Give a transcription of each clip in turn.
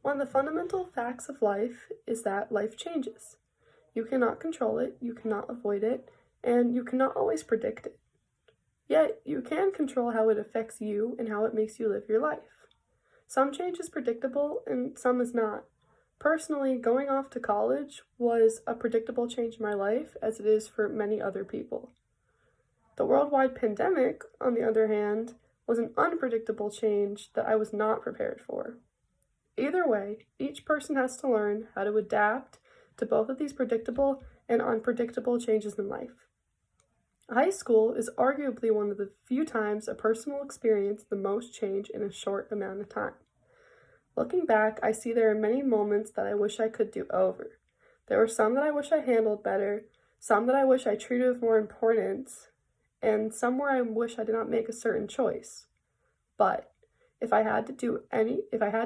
One of the fundamental facts of life is that life changes. You cannot control it, you cannot avoid it, and you cannot always predict it. Yet, you can control how it affects you and how it makes you live your life. Some change is predictable and some is not. Personally, going off to college was a predictable change in my life, as it is for many other people. The worldwide pandemic, on the other hand, was an unpredictable change that I was not prepared for. Either way, each person has to learn how to adapt to both of these predictable and unpredictable changes in life. High school is arguably one of the few times a person will experience the most change in a short amount of time. Looking back, I see there are many moments that I wish I could do over. There were some that I wish I handled better, some that I wish I treated with more importance, and some where I wish I did not make a certain choice. But if I had to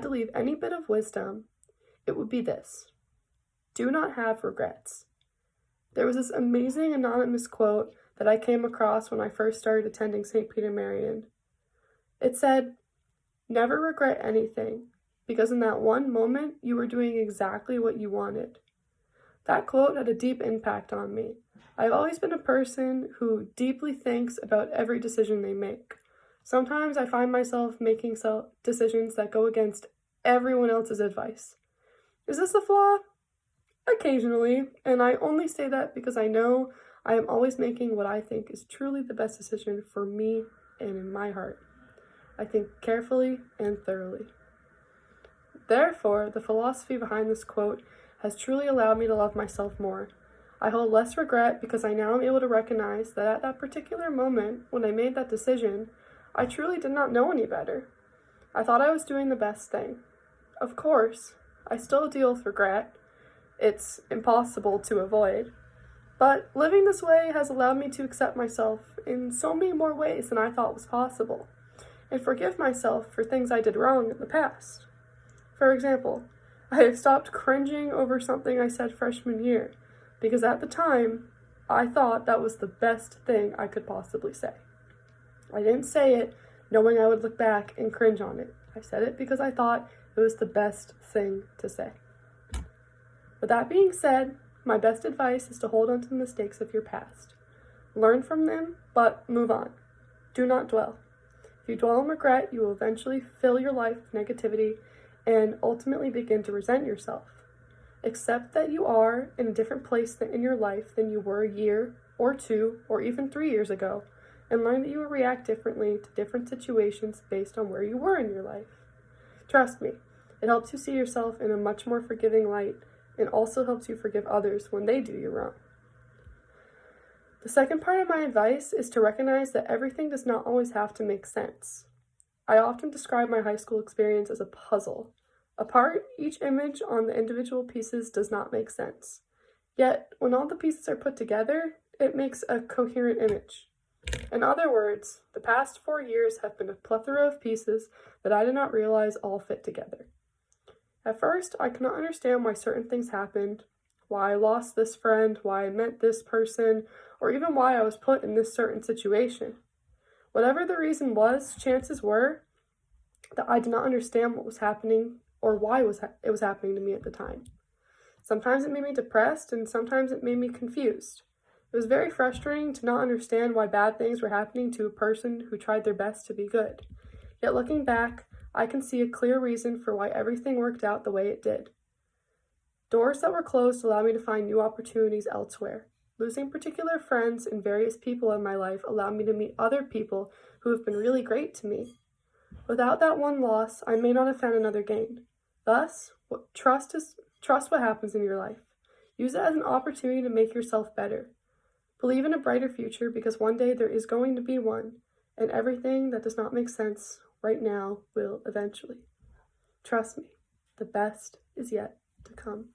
leave any bit of wisdom, it would be this: do not have regrets. There was this amazing anonymous quote that I came across when I first started attending St. Peter Marian. It said, "Never regret anything, because in that one moment you were doing exactly what you wanted." That quote had a deep impact on me. I've always been a person who deeply thinks about every decision they make. Sometimes I find myself making decisions that go against everyone else's advice. Is this a flaw? Occasionally, and I only say that because I know I am always making what I think is truly the best decision for me and in my heart. I think carefully and thoroughly. Therefore, the philosophy behind this quote has truly allowed me to love myself more. I hold less regret because I now am able to recognize that at that particular moment, when I made that decision, I truly did not know any better. I thought I was doing the best thing. Of course, I still deal with regret. It's impossible to avoid. But living this way has allowed me to accept myself in so many more ways than I thought was possible, and forgive myself for things I did wrong in the past. For example, I have stopped cringing over something I said freshman year, because at the time, I thought that was the best thing I could possibly say. I didn't say it knowing I would look back and cringe on it. I said it because I thought it was the best thing to say. With that being said, my best advice is to hold on to the mistakes of your past. Learn from them, but move on. Do not dwell. If you dwell on regret, you will eventually fill your life with negativity and ultimately begin to resent yourself. Accept that you are in a different place in your life than you were a year or 2 or even 3 years ago, and learn that you will react differently to different situations based on where you were in your life. Trust me, it helps you see yourself in a much more forgiving light, and also helps you forgive others when they do you wrong. The second part of my advice is to recognize that everything does not always have to make sense. I often describe my high school experience as a puzzle. Apart, each image on the individual pieces does not make sense. Yet, when all the pieces are put together, it makes a coherent image. In other words, the past 4 years have been a plethora of pieces that I did not realize all fit together. At first, I could not understand why certain things happened, why I lost this friend, why I met this person, or even why I was put in this certain situation. Whatever the reason was, chances were that I did not understand what was happening or why it was happening to me at the time. Sometimes it made me depressed, and sometimes it made me confused. It was very frustrating to not understand why bad things were happening to a person who tried their best to be good. Yet looking back, I can see a clear reason for why everything worked out the way it did. Doors that were closed allowed me to find new opportunities elsewhere. Losing particular friends and various people in my life allowed me to meet other people who have been really great to me. Without that one loss, I may not have found another gain. Thus, trust what happens in your life. Use it as an opportunity to make yourself better. Believe in a brighter future, because one day there is going to be one, and everything that does not make sense right now will eventually. Trust me, the best is yet to come.